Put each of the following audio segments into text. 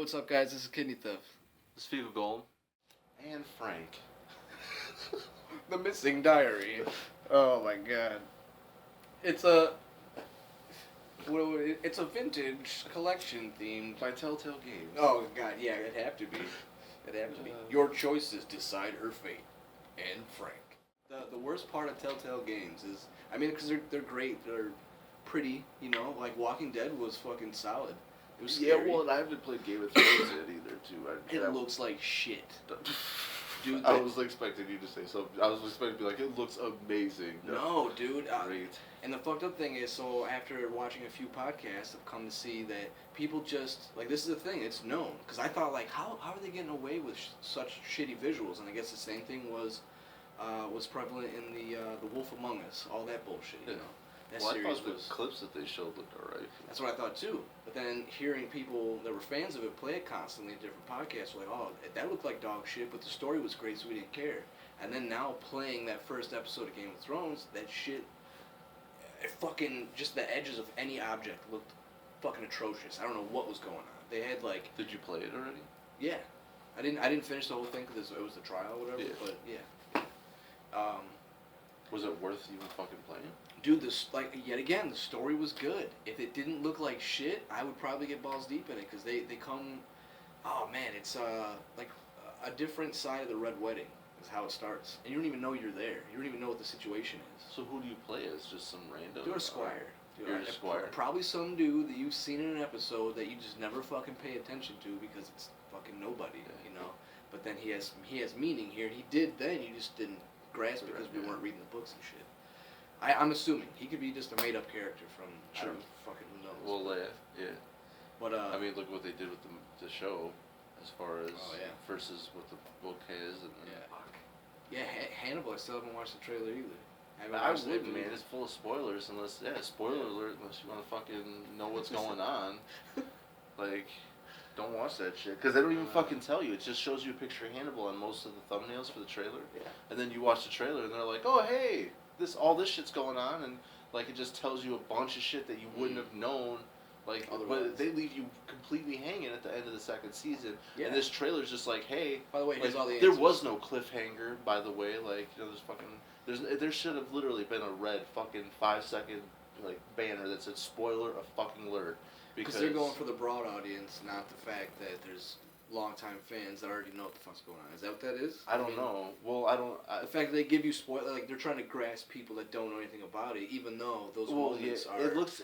what's up, guys? This is KidneyTheft. This is FecalGolem. And Frank. The Missing Diary. Oh my god. It's a vintage collection theme By Telltale Games. Oh god, yeah, it'd have to be. It'd have to be. Your choices decide her fate. And Frank. The worst part of Telltale Games is, I mean, because they're great, they're pretty, you know, like Walking Dead was fucking solid. It was scary. Yeah, well, and I haven't played Game of Thrones yet either, too. It looks like shit. Dude, I was expecting you to say something. I was expecting to be like, it looks amazing. No, dude. Great. And the fucked up thing is, so after watching a few podcasts, I've come to see that people just, like, this is the thing, it's known. Because I thought, like, how are they getting away with such shitty visuals? And I guess the same thing was prevalent in the Wolf Among Us, all that bullshit, you know? That Well, I series thought the clips that they showed looked alright. That's what I thought too. But then hearing people that were fans of it play it constantly in different podcasts were like, oh, that looked like dog shit, but the story was great, so we didn't care. And then now playing that first episode of Game of Thrones, that shit, it fucking, just the edges of any object looked fucking atrocious. I don't know what was going on. They had like... Did you play it already? Yeah. I didn't finish the whole thing because it was the trial or whatever, but yeah. Was it worth even fucking playing? Dude, yet again, the story was good. If it didn't look like shit, I would probably get balls deep in it, because they come, oh man, it's like a different side of the Red Wedding is how it starts. And you don't even know you're there. You don't even know what the situation is. So who do you play as? Just some random? You're a squire. You're a squire. Probably some dude that you've seen in an episode that you just never fucking pay attention to because it's fucking nobody, you know? But then he has meaning here, and he did then, you just didn't grasp it because we weren't reading the books and shit. I'm assuming he could be just a made up character from I don't fucking who knows. Well, yeah. But I mean, look what they did with the show, as far as versus what the book is. And Hannibal. I still haven't watched the trailer either. I wouldn't, man. It's full of spoilers. Spoiler alert. Unless you want to fucking know what's going on, like. Don't watch that shit, because they don't even fucking tell you. It just shows you a picture of Hannibal on most of the thumbnails for the trailer. Yeah. And then you watch the trailer, and they're like, oh, hey, all this shit's going on, and, like, it just tells you a bunch of shit that you wouldn't have known. Like, but they leave you completely hanging at the end of the second season. Yeah. And this trailer's just like, hey, by the way, here's all the there was no cliffhanger, by the way. Like, you know, there should have literally been a red fucking 5-second, like, banner that said, spoiler, a fucking alert. Because they're going for the broad audience, not the fact that there's longtime fans that already know what the fuck's going on. Is that what that is? I don't know. Well, the fact that they give you spoiler, like they're trying to grasp people that don't know anything about it, even though those moments are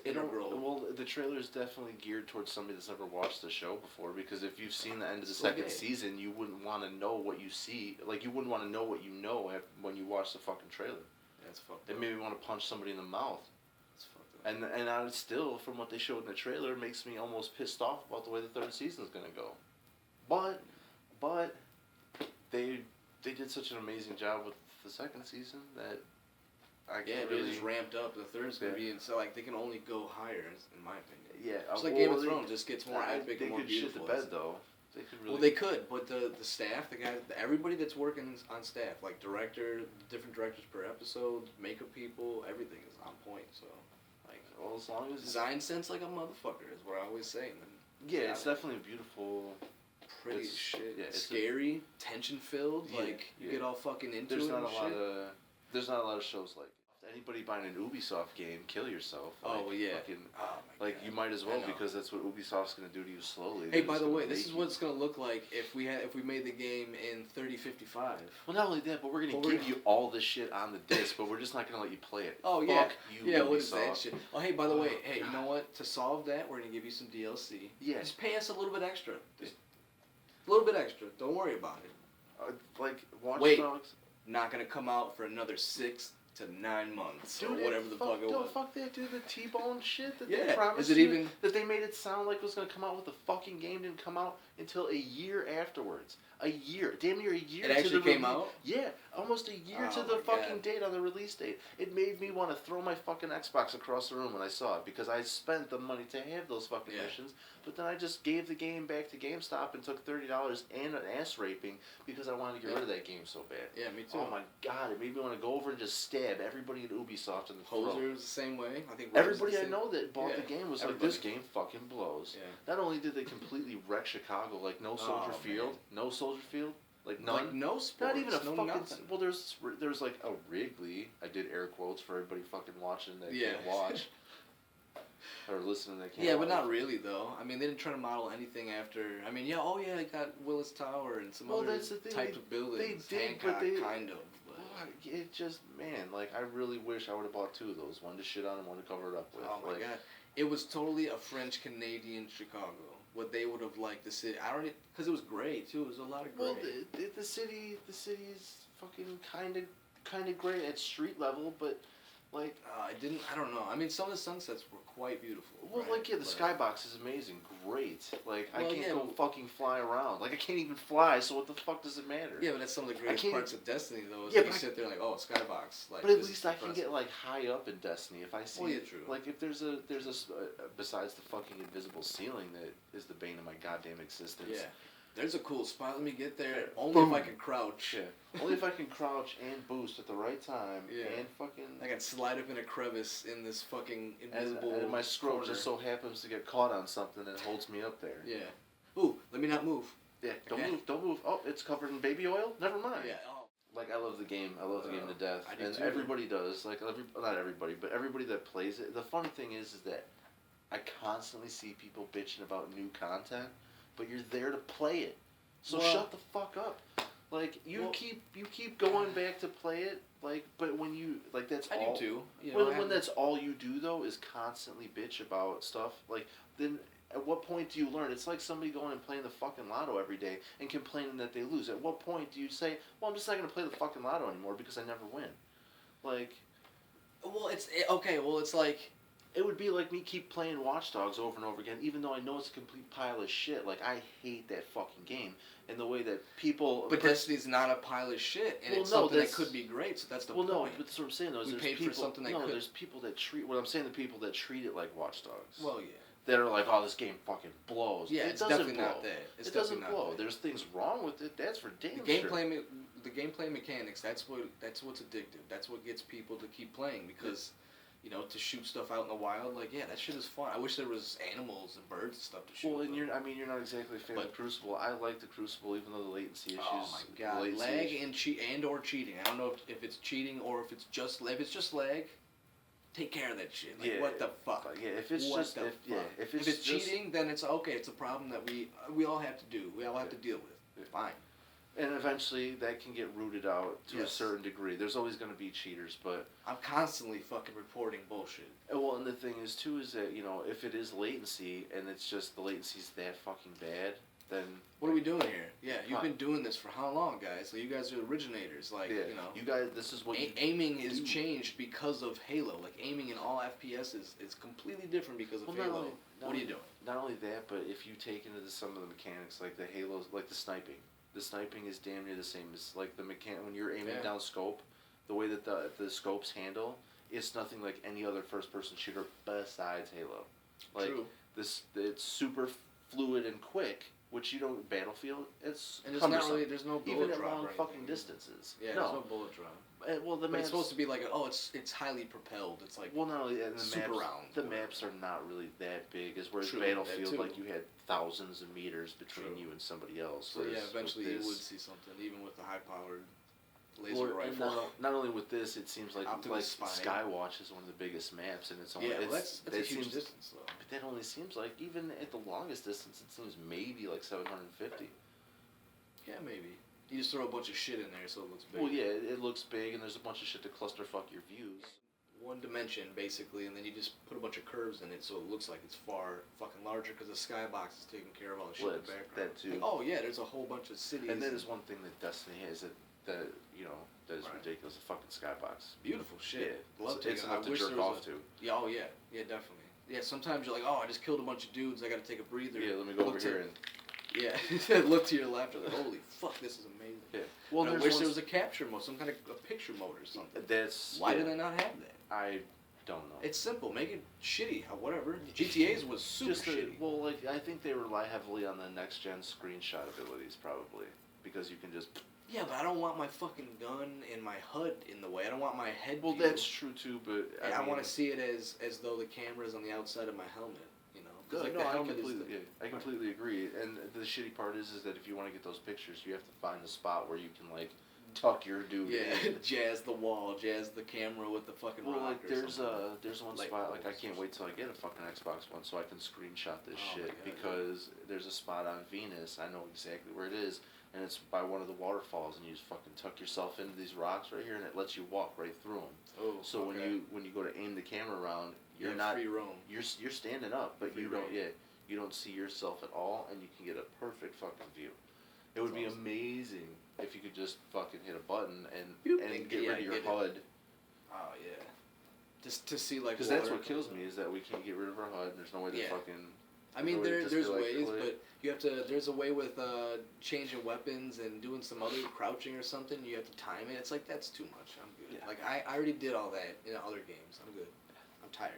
integral. Well, the trailer is definitely geared towards somebody that's never watched the show before. Because if you've seen the end of the second season, you wouldn't want to know what you see. Like you wouldn't want to know what you know when you watch the fucking trailer. That's fucked up. It made me want to punch somebody in the mouth. And I still, from what they showed in the trailer, makes me almost pissed off about the way the third season is going to go. But they did such an amazing job with the second season that I can't really... it just ramped up. The third's going to be, so like they can only go higher, in my opinion. Yeah. It's like Game of Thrones just gets more epic and more beautiful. They could shit the bed though. They could really... Well, they could, but the staff, the guys, everybody that's working on staff, like director, different directors per episode, makeup people, everything is on point. So. Well, as long as design sense like a motherfucker is what I always say. Yeah, it's definitely a beautiful, pretty shit. Yeah, it's scary, tension filled. Like you get all fucking into it. There's not a lot of shows like. Anybody buying an Ubisoft game, kill yourself. Oh yeah. Like you might as well because that's what Ubisoft's gonna do to you slowly. Hey, by the way, this is what it's gonna look like if we made the game in 3055. Well, not only that, but we're gonna give you all this shit on the disc, but we're just not gonna let you play it. Oh yeah. Fuck you, Ubisoft. What is that shit? Oh hey, by the way, hey, you know what? To solve that, we're gonna give you some DLC. Yeah. Just pay us a little bit extra. Just a little bit extra. Don't worry about it. Like Watch Dogs. Not gonna come out for another 6 to 9 months, or whatever the fuck it was. Fuck that, dude. The T-Bone shit that they promised that they made it sound like it was going to come out with the fucking game didn't come out until a year afterwards. A year. Damn near a year. It actually came out? Yeah. Almost a year to the fucking date on the release date. It made me want to throw my fucking Xbox across the room when I saw it because I spent the money to have those fucking missions, but then I just gave the game back to GameStop and took $30 and an ass raping because I wanted to get rid of that game so bad. Yeah, me too. Oh my god, it made me want to go over and just stab stab everybody at Ubisoft in the throat. Hoser was the same way. I think Everybody I know that bought the game was everybody. like, this game fucking blows. Yeah. Not only did they completely wreck Chicago, like no Soldier Field, like none. Like no sports, not even a fucking. nothing. Well, there's like a Wrigley. I did air quotes for everybody fucking watching that can't watch. Or listening that can't watch. But not really though. I mean, they didn't try to model anything after. I mean, they got Willis Tower and some other types of buildings. They did, Hancock, but they kind of. But. It just, man, like I really wish I would have bought two of those. One to shit on and one to cover it up with. Oh my god, it was totally a French Canadian Chicago. What they would have liked the city. Because it was great too. It was a lot of great. Well, the city is fucking kind of great at street level, but like I don't know. I mean, some of the sunsets were quite beautiful. Well, right? like the skybox is amazing, great. Like I can't go but fucking fly around. Like I can't even fly. So what the fuck does it matter? Yeah, but that's some of the greatest parts of Destiny, though. Is you sit there like, oh, skybox. Like, but at least I can get like high up in Destiny if I see. Well, yeah, true. Like if there's a besides the fucking invisible ceiling that is the bane of my goddamn existence. Yeah. There's a cool spot. Let me get there. Only Boom. if I can crouch. Yeah. Only if I can crouch and boost at the right time. Yeah. And fucking. I can slide up in a crevice in this fucking invisible. And my scroll just so happens to get caught on something and holds me up there. Yeah. Ooh, let me not move. Yeah. Don't move. Oh, it's covered in baby oil. Never mind. Yeah. Oh. Like I love the game. I love the game to death. I do and too. Everybody does. Like not everybody, but everybody that plays it. The funny thing is that I constantly see people bitching about new content, but you're there to play it. So shut the fuck up. Like you keep going back to play it. Like, but when you like that's I all. do too. When that's all you do though is constantly bitch about stuff. Like then. At what point do you learn? It's like somebody going and playing the fucking lotto every day and complaining that they lose. At what point do you say, well, I'm just not going to play the fucking lotto anymore because I never win? Like... Well, it's like... It would be like me keep playing Watch Dogs over and over again, even though I know it's a complete pile of shit. Like, I hate that fucking game. And the way that people... But Destiny's not a pile of shit, and it's something that could be great, so that's the point. Well, no, but that's what I'm saying, though. We paid for something that could... there's people that treat... What I'm saying, the people that treat it like Watch Dogs. Well, yeah. That are like, oh, this game fucking blows. Yeah, it doesn't blow. Not that. It doesn't blow. There's things wrong with it. That's for damn sure. The gameplay mechanics. That's what's addictive. That's what gets people to keep playing because, to shoot stuff out in the wild. Like, yeah, that shit is fun. I wish there was animals and birds and stuff to shoot. Well, and you're not exactly a fan of the Crucible. I like the Crucible, even though the latency issues. Oh my god, lag and/or cheating. I don't know if it's cheating or if it's just lag. Take care of that shit. Like, what the fuck? Yeah, if it's if it's cheating, then it's okay. It's a problem that we all have to do. We all have to deal with. Fine. And eventually, that can get rooted out to a certain degree. There's always going to be cheaters, but I'm constantly fucking reporting bullshit. Well, and the thing is too is that if it is latency and it's just the latency's that fucking bad, then what are we doing here? Yeah, you've been doing this for how long, guys? So you guys are originators. Like, you guys, this is what aiming is changed because of Halo. Like aiming in all FPS is completely different because of Halo. What are you doing? Not only that, but if you take into some of the mechanics, like the Halos, like the sniping. The sniping is damn near the same as like the when you're aiming down scope. The way that the scopes handle, it's nothing like any other first-person shooter besides Halo. Like True. It's super fluid and quick. Which Battlefield, it's and there's no bullet even at drop long fucking distances. Yeah, there's no bullet drop. But it's supposed to be like it's highly propelled. It's like not only and the super maps, round. The maps are not really that big, as whereas Battlefield, like you had thousands of meters between you and somebody else. So eventually you would see something, even with the high-powered laser rifle. Not only with this, it seems like Spine. Skywatch is one of the biggest maps, and it's only that's a huge distance though. But that only seems like even at the longest distance, it seems maybe like 750. Yeah, maybe. You just throw a bunch of shit in there so it looks big. Well, yeah, it looks big, and there's a bunch of shit to clusterfuck your views. One dimension, basically, and then you just put a bunch of curves in it so it looks like it's far fucking larger because the skybox is taking care of all the shit in the background. That too. Like, there's a whole bunch of cities. And that is one thing that Destiny has that is ridiculous. The fucking skybox. Beautiful shit. Yeah. Love it's enough to jerk off to. Yeah, yeah, definitely. Yeah, sometimes you're like, I just killed a bunch of dudes. I got to take a breather. Yeah, let me go over here and. Yeah, look to your left. Like, holy fuck, this is amazing. Yeah. Well, I wish there was a capture mode, some kind of a picture mode or something. Why do they not have that? I don't know. It's simple. Make it shitty. Whatever. GTA's was super shitty. Well, like I think they rely heavily on the next gen screenshot abilities, probably, because you can just Yeah, but I don't want my fucking gun and my HUD in the way. I don't want my head. Well, view. that's true too, but I want to see it as though the camera's on the outside of my helmet. You know, No, like no, the helmet I completely agree. And the shitty part is that if you want to get those pictures, you have to find a spot where you can like tuck your dude in. jazz the wall, jazz the camera with the fucking Well, rock. like there's one Like spot like I can't wait till I get a fucking Xbox One so I can screenshot this Oh my shit God, because there's a spot on Venus. I know exactly where it is, and it's by one of the waterfalls, and you just fucking tuck yourself into these rocks right here, and it lets you walk right through them. Oh, So okay. when you go to aim the camera around, You you're have not free roam. you're standing up, but Free you don't reign. you don't see yourself at all, and you can get a perfect fucking view. It would That's be awesome. amazing if you could just fucking hit a button and Boop, and get rid of your get it. HUD. Oh yeah. Just to see like. Because that's water. what kills me is that we can't get rid of our HUD. And there's no way to Yeah. fucking. I mean, no way to just there's be like, ways, click. but you have to. There's a way with changing weapons and doing some other crouching or something. You have to time it. It's like that's too much. I'm good. Yeah. Like I already did all that in other games. I'm good. I'm tired.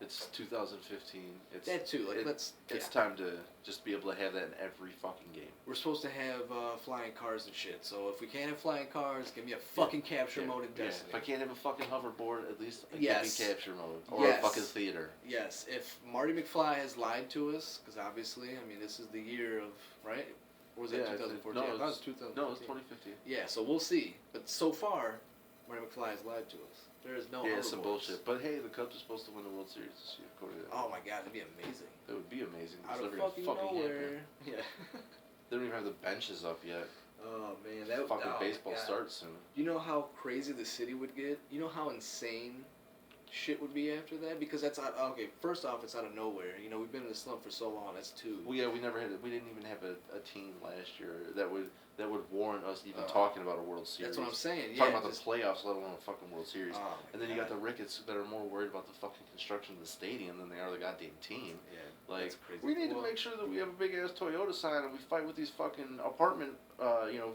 It's 2015. It's That too. Like let's. It's Yeah. time to just be able to have that in every fucking game. We're supposed to have flying cars and shit. So if we can't have flying cars, give me a fucking capture mode in Destiny. If I can't have a fucking hoverboard, at least Yes. give me capture mode or Yes. a fucking theater. Yes, if Marty McFly has lied to us, because obviously, I mean, this is the year of, right? Or was that Yeah, 2014? no, I thought it was it's 2014. No, it's 2015. Yeah, so we'll see. But so far, Marty McFly has lied to us. There is no Yeah, it's some hoverboards. bullshit. But hey, the Cubs are supposed to win the World Series this year. According to that. Oh my god, that'd be amazing. That would be amazing. Out It's of never gonna fucking fucking nowhere. happen. Yeah. They don't even have the benches up yet. Oh man, that Fucking oh, baseball God. starts soon. You know how crazy the city would get? You know how insane shit would be after that? Because that's out, okay. First off, it's out of nowhere. You know, we've been in the slump for so long. That's two. Well, yeah, we didn't even have a team last year that would warrant us even Oh. talking about a World Series. That's what I'm saying. Yeah, Talking about just- the playoffs, let alone a fucking World Series. Oh, my And then you got God. the Ricketts that are more worried about the fucking construction of the stadium than they are the goddamn team. Yeah, Like, that's crazy. we need to Well, make sure that we have a big ass Toyota sign and we fight with these fucking apartment,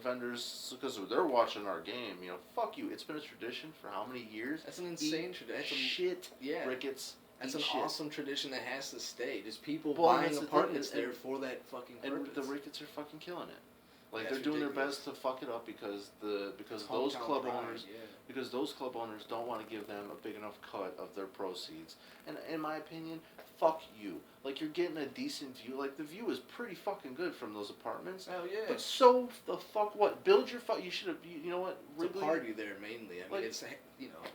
vendors because they're watching our game. You know, fuck you. It's been a tradition for how many years? That's an insane tradition. Shit, Yeah. Ricketts. That's eat an shit. awesome tradition that has to stay. Just people Well, and buying that's the apartments thing, there for that fucking And purpose. the Ricketts are fucking killing it. Like That's they're doing ridiculous. their best to fuck it up because those Hometown club pride, owners yeah. because those club owners don't want to give them a big enough cut of their proceeds. And in my opinion, fuck you. Like you're getting a decent view. Like the view is pretty fucking good from those apartments. Hell yeah. But so the fuck what? Build your fuck. You should have. You know what? It's a party there mainly. I mean, like, it's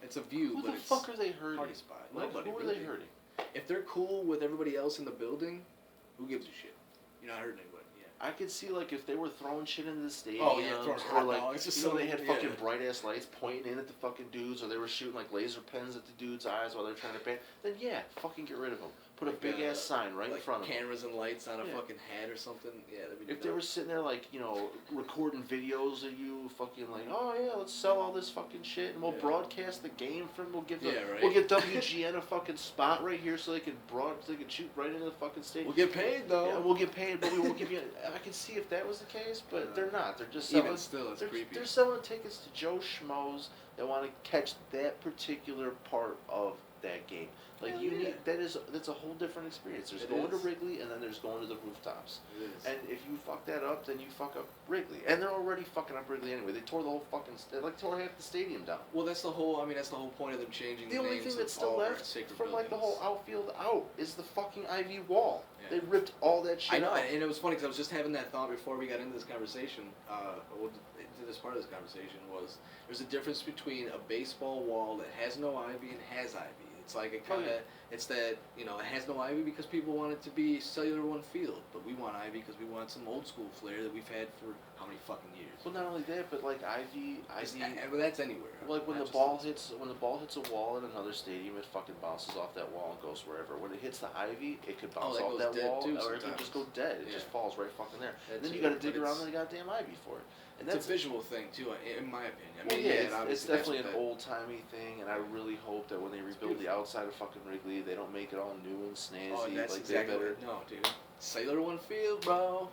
it's a view, Who but the it's fuck are they hurting? party spot. Like, Nobody. who are really. they hurting? If they're cool with everybody else in the building, who gives a shit? You're not hurting anybody. Yeah. I could see like if they were throwing shit into the stadium, Oh, yeah, throwing or hot like dogs, just you know so- they had yeah. fucking bright ass lights pointing in at the fucking dudes, or they were shooting like laser pens at the dudes' eyes while they're trying to ban. Then yeah, fucking get rid of them. Put Like, a big ass sign right in like front of them. cameras and lights on a Yeah. fucking hat or something. Yeah, that'd be. If they were sitting there like recording videos of you fucking like, oh yeah, let's sell all this fucking shit and we'll Yeah. broadcast the game from. We'll give Yeah, right. we'll give WGN a fucking spot right here so they can shoot right into the fucking stadium. We'll get paid though. Yeah, we'll get paid, but we won't give you. I can see if that was the case, but they're not. They're just Even selling. still, it's they're, creepy. They're selling tickets to Joe Schmoes that want to catch that particular part of that game. Like Hell you yeah. need that's a whole different experience. There's It going to is. Wrigley and then there's going to the rooftops. It is. And if you fuck that up, then you fuck up Wrigley. And they're already fucking up Wrigley anyway. They tore the whole fucking they tore half the stadium down. Well, that's the whole. I mean, that's the whole point of them changing The only names thing of that's still all our left sacred from like the whole buildings. outfield out is the fucking ivy wall. Yeah. They ripped all that shit I know, out. and it was funny because I was just having that thought before we got into this conversation. To this part of this conversation was there's a difference between a baseball wall that has no ivy and has ivy. It's like it kind of, it's that, it has no ivy because people want it to be cellular one field, but we want ivy because we want some old school flair that we've had for how many fucking years. Well, not only that, but like ivy. Well, that's anywhere. Like when not the just ball us. hits a wall in another stadium, it fucking bounces off that wall and goes wherever. When it hits the ivy, it could bounce that off goes that dead wall, too or it could sometimes. just go dead. It Yeah. just falls right fucking there. That And then you too, got to dig but around it's- the goddamn ivy for it. And It's that's a visual thing too, in my opinion. I well, mean, yeah, and it's obviously definitely that's an what old timey thing, and I really hope that when they rebuild the outside of fucking Wrigley, they don't make it all new and snazzy. Oh, and that's like exactly they better. what, no, dude. Cellular one field, bro.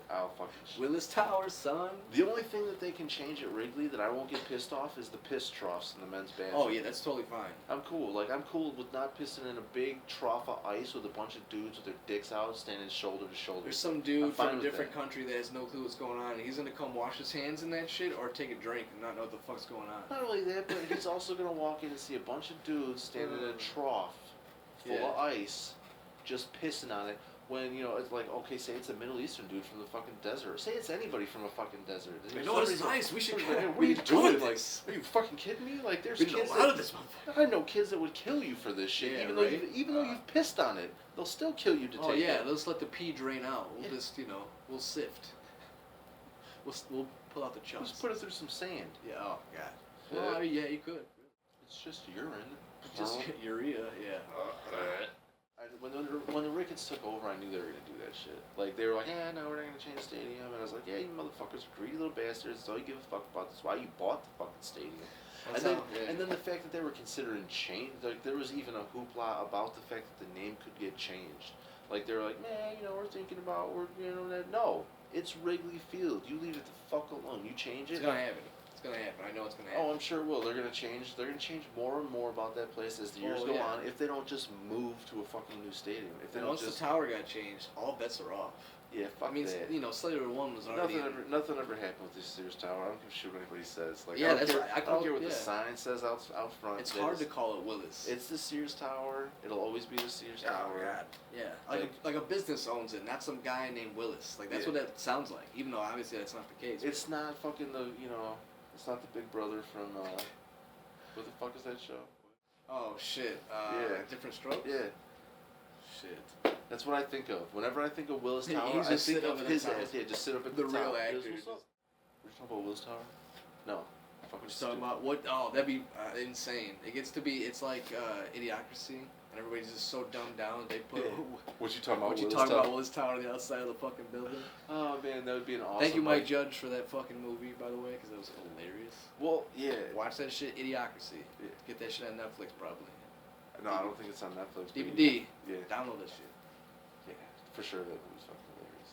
I'll fucking shit. Willis Tower, son. The only thing that they can change at Wrigley that I won't get pissed off is the piss troughs in the men's bathroom. Oh yeah, that's totally fine. I'm cool. Like, I'm cool with not pissing in a big trough of ice with a bunch of dudes with their dicks out standing shoulder to shoulder. There's some dude from a different country that has no clue what's going on, and he's gonna come wash his hands in that shit or take a drink and not know what the fuck's going on. Not only that, but he's also gonna walk in and see a bunch of dudes standing in a trough full of ice, just pissing on it. When, you know, it's like, okay, say it's a Middle Eastern dude from the fucking desert. Say it's anybody from a fucking desert. I know it's nice. We should. What are you doing? Like, are you fucking kidding me? Like, there's kids. I know kids that would kill you for this shit. Yeah, even though you've pissed on it, they'll still kill you to take it. Oh yeah, let's let the pee drain out. We'll just, you know, we'll sift. We'll pull out the chunks. Just put it through some sand. Yeah. Oh god. Well, yeah, you could. It's just urine. Just urea. Yeah. When the Ricketts took over, I knew they were going to do that shit. Like, they were like, yeah, no, we're not going to change the stadium. And I was like, yeah, you motherfuckers, greedy little bastards. That's all you give a fuck about. That's why you bought the fucking stadium. And then the fact that they were considering change, like, there was even a hoopla about the fact that the name could get changed. Like, they were like, man, you know, we're thinking about, no, it's Wrigley Field. You leave it the fuck alone. You change it. It's going to happen. I know it's gonna happen. Oh, I'm sure it will. They're gonna change more and more about that place as the years go on. If they don't just move to a fucking new stadium, if they don't once the tower got changed, all bets are off. Yeah, fuck that. You know, Slater 1 was already. Nothing ever happened with the Sears Tower. I don't give a shit what anybody says. Like, yeah, I don't care what the sign says out front. It's hard to call it Willis. It's the Sears Tower. It'll always be the Sears Tower. Oh god. Yeah. Like a business owns it, not some guy named Willis. Like that's what that sounds like. Even though obviously that's not the case. It's not fucking it's not the Big Brother from, what the fuck is that show? Oh, shit. Different Strokes? Yeah. Shit. That's what I think of. Whenever I think of Willis Tower, I think of his ass. Yeah, just sit up at the top. The real actor. We're talking about Willis Tower? No. We're talking about what? Oh, that'd be insane. It gets to be, it's like Idiocracy. And everybody's just so dumbed down that they put. What you talking about? Willis Tower on the outside of the fucking building? Oh man, that would be an awesome. Thank you, Mike Judge, for that fucking movie, by the way, because that was hilarious. Well, yeah. Watch that shit, Idiocracy. Yeah. Get that shit on Netflix, probably. No, I don't think it's on Netflix. DVD. Yeah. Download that shit. Yeah, for sure. That movie's fucking hilarious.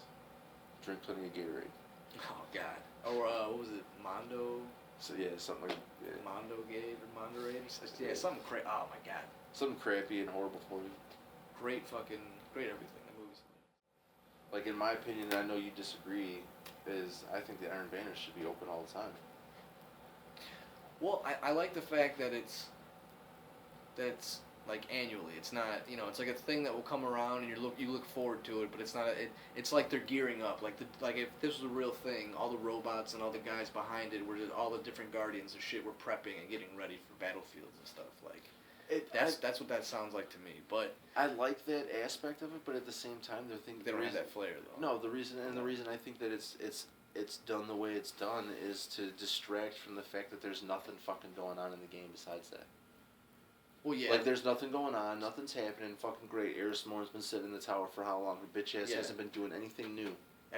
Drink plenty of Gatorade. Oh god. Or what was it? Mondo. So yeah, something like Mondo Gate or Monderade. Yeah, something crazy. Oh my god. Something crappy and horrible for you. Great everything. That movie's hilarious. Like, in my opinion, and I know you disagree, is I think the Iron Banner should be open all the time. Well, I like the fact that that's like annually. It's not, it's like a thing that will come around and you look forward to it, but it's not. It's like they're gearing up. Like if this was a real thing, all the robots and all the guys behind it were just all the different guardians and shit were prepping and getting ready for battlefields and stuff. Like. That's what that sounds like to me, but I like that aspect of it. But at the same time, they don't have that flair though. No, the reason I think that it's done the way it's done is to distract from the fact that there's nothing fucking going on in the game besides that. Well, yeah. Like, there's nothing going on, nothing's happening. Fucking great. Erismore's been sitting in the tower for how long? Her bitch ass hasn't been doing anything new.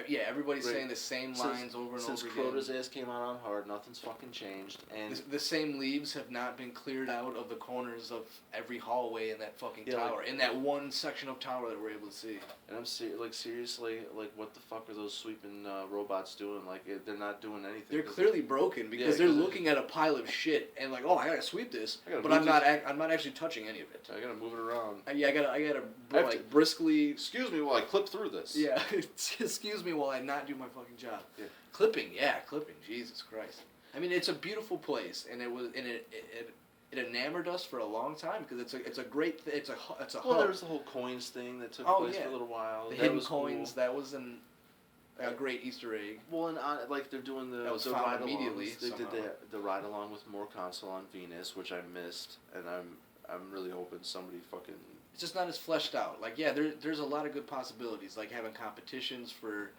Yeah, everybody's saying the same lines over and over again. Since Crota's ass came out on hard, nothing's fucking changed. And the same leaves have not been cleared out of the corners of every hallway in that fucking tower. In that one section of tower that we're able to see. And I'm seriously, like, what the fuck are those sweeping robots doing? Like, they're not doing anything. They're clearly broken because they're looking at a pile of shit and like, oh, I gotta sweep this, but I'm not actually touching any of it. I gotta move it around. Yeah, I gotta briskly. Excuse me while I clip through this. Yeah, excuse me while I not do my fucking job. Yeah. Clipping. Jesus Christ. I mean, it's a beautiful place, and it enamored us for a long time because it's a great it's a hub. Well, there was the whole coins thing that took place for a little while. The hidden coins. Cool. That was a great Easter egg. Well, and like they're doing the ride immediately. They did the ride along with more console on Venus, which I missed, and I'm really hoping somebody fucking. It's just not as fleshed out. Like there's a lot of good possibilities, like having competitions for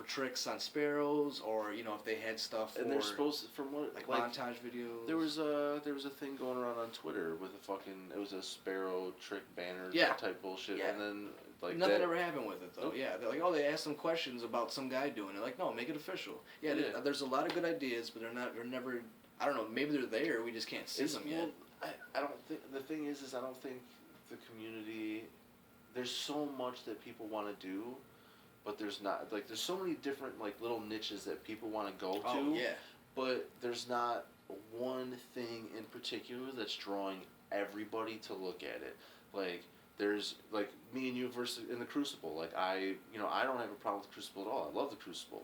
tricks on sparrows, or if they had stuff. And they're supposed from what like montage videos. There was a thing going around on Twitter with it was a sparrow trick banner type bullshit, and then like nothing ever happened with it though. Nope. Yeah, they're like, they asked some questions about some guy doing it. Like, no, make it official. Yeah, there's a lot of good ideas, but they're never. I don't know. Maybe they're there. We just can't see them yet. I don't think the thing is I don't think the community. There's so much that people want to do. but there's not. Like, there's so many different, like, little niches that people want to go to. Oh, yeah. But there's not one thing in particular that's drawing everybody to look at it. Like, there's, like, me and you versus in the Crucible. Like, I don't have a problem with the Crucible at all. I love the Crucible.